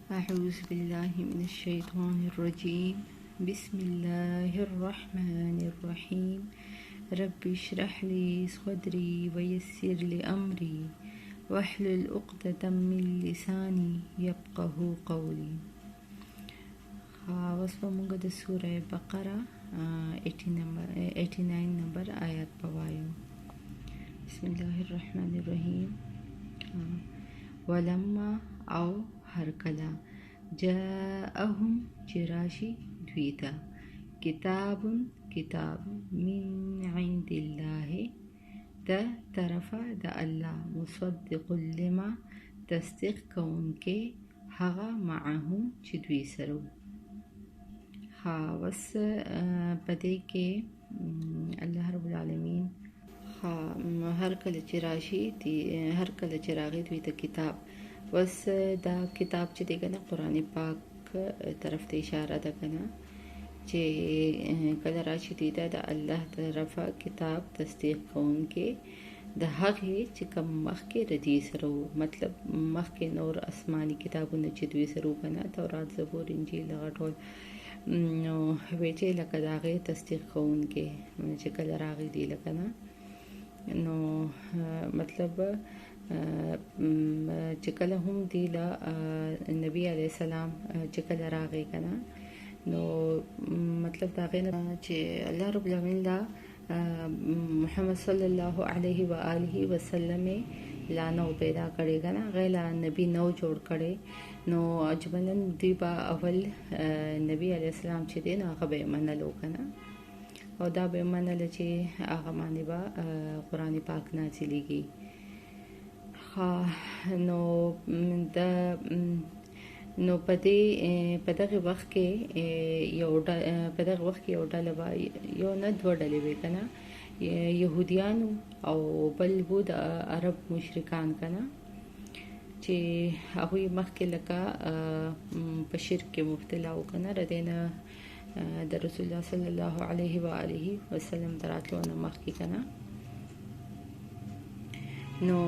أعوذ بالله من الشيطان الرجيم. بسم الله الرحمن الرحيم. رب اشرح لي صدري ويسر لي أمري واحلل عقدة من لساني يفقه قولي. اوس به موږ د سوره بقره 89 نمبر آیات په وایو. بسم الله الرحمن الرحیم. ولما او هر کله جاءهم چراشی دویتا کتاب من عند الله د طرفه د الله مصدق لما تصدیق کوونکې هغه معهم چې دوی سره وس پدې کې الله رب العالمین هر کله چې راشي هر کله چې راغی دوی ته کتاب وس دا کتاب چې دی کنه قرآن پاک طرف ته اشاره ده کنه چې کله راشي دی د الله طرفه کتاب تصدیق کوونکې د هغه چې کوم مخکې ردی سره مطلب مخکې نور آسماني کتابونه چې دوی سره کنه تورات زبور انجیل غټول نو ویچې لکه داغه تصدیق کوونکې چې کله راغی دی لکه نه نو مطلب چې کله هم دی له نبی علی السلام چې کله راغی کنه نو مطلب دا غینه چې الله رب العالمین لا محمد صلی الله علیه و آله وسلم لا نو پیدا کړي کنه غیلا نبی نو جوړ کړي نو اجمنن دی با اول نبی علی السلام چې دی نو هغه به منلو کنه او دا به منل چې هغه باندې با قرآن پاک نازلېږي. نو دا نو په دغه وخت کې یو ډله به یو نه دوه ډلې وې کنه يهوديانو او بل وو د عرب مشرکان کنه چې هغه مخکې لکه په شرک کې مبتلا و کنه ردینه د رسول الله صلی الله علیه و آله وسلم دراتلو نه مخکې کنه نو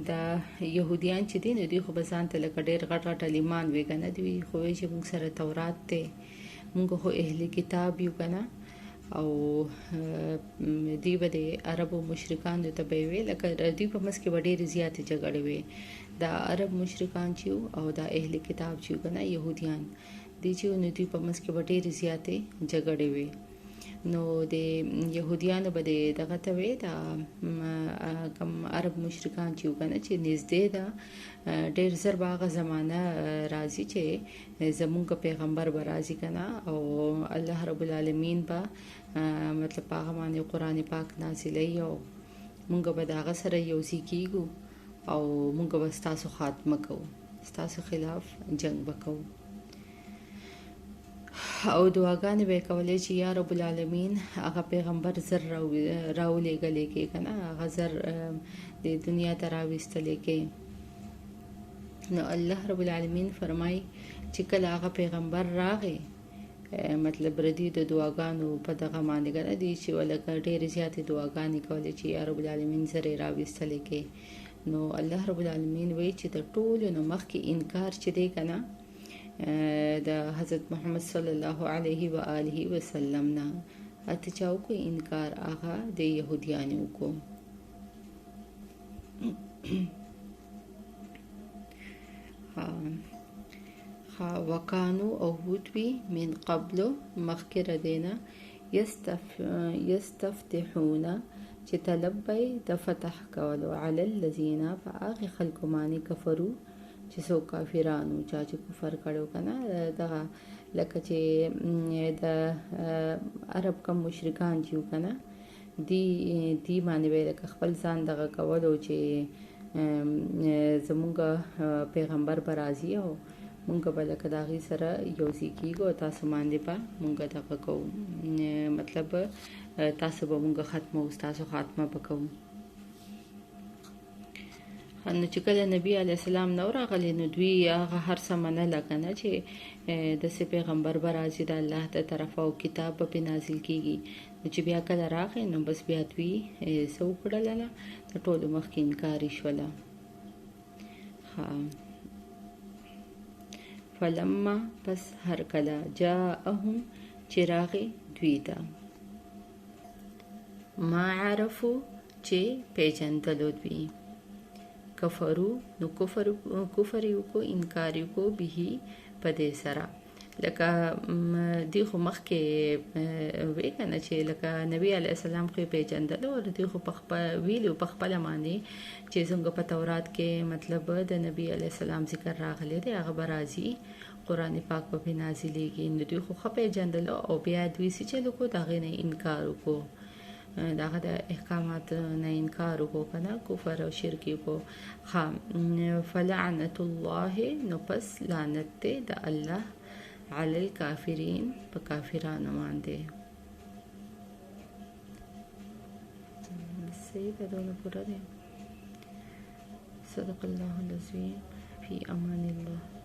دا يهوديان چې دي نو دوی خو به ځان ته لکه ډېر غټ ایمان وي کنه دوی خو چې موږ سره تورات ته موږ خو اهل کتاب یو کنه او دوی به د عربو مشرکان ته به وي لکه دوی په مس کې ډېرې زیاتې جګړې وي دا عرب مشرکان چې او دا اهل کتاب چې کنه يهوديان دي چې نو دوی په مس کې ډېرې زیاتې جګړې وي نو د يهوديانو به دغه ته وي دا کم عرب مشرکان چې وکنه چې نږدې دا ډېر زر باغه زمانہ راځي چې زمونږ پیغمبر به راځي کنه او الله رب العالمین به مطلب هغه باندې قرآن پاک نازلې او مونږ به دغه سره یوځای کیږو او مونږ به تاسو خاتمه کوو تاسو خلاف جنگ وکړو او دعاګانې به کولې چې یا رب العالمین هغه پیغمبر زر راولېږلې کې کنه هغه زر د دنیا ته راوستلې کې نو الله رب العالمین فرمای چې کله هغه پیغمبر راغی مطلب ردی د دعاګانو په دغه باندې غره دي چې ولکه ډېرې زیاتې دعاګانې کولې چې یا رب العالمین زر راوستلې کې نو الله رب العالمین وایي چې د ټولو نو مخکې انکار چې دی کنه د حضرت محمد صلی الله علیه و آله وسلم نه اتچاو کو انکار هغه د يهوديانو کو وکانو او هوتوی من قبل مخکر دینا یستفتحون چې طلب د فتح کولو علی الذین فاغ خلق معنی کفرو چې سو کافرانو چې کفر کړو کنه دا لکه چې د عرب کم مشرکان چې کنه دی باندې ویل خپل ځان دغه کولو چې زمونږ پیغمبر برازي او مونږ به لکه داغي سره یوځای کیږو تاسو باندې په مونږ دغه کوو مطلب تاسو به مونږ ختمه او تاسو خاتمه وکړو نو چې کله نبی علی السلام نو راغلی نو دوی هغه هر څه منله کنه چې د سي پیغمبر برازي د الله ته طرف او کتاب په نازل کیږي چې بیا کله راغی نو بس بیا دوی سو کړل نه ټول مخکې انکار شوله فلما پس هر کله جاءهم چراغ دوی ته ما عرفو چې پیژندلو دوی کفرو نو کفر یو کو انکار یو کو به په دې سره لکه دی خو مخکې وی کنه چې لکه نبی علی السلام خو پیژندل او دی خو ویلو په خپل معنی چې څنګه په تورات کې مطلب د نبی علی السلام ذکر راغلی دی هغه برازي قران پاک په نازلېږي نو دی خو پیژندل او بیا دوی چې لکه دغه نه انکار وکړو دغه د احکامات نه انکار وکړو کنه کفر او شرک وکړو فلعنت الله نو پس لعنت د الله علی الکافرین په کافرانو باندې صحیح ده دونه پوره ده صدق الله العظیم فی امان الله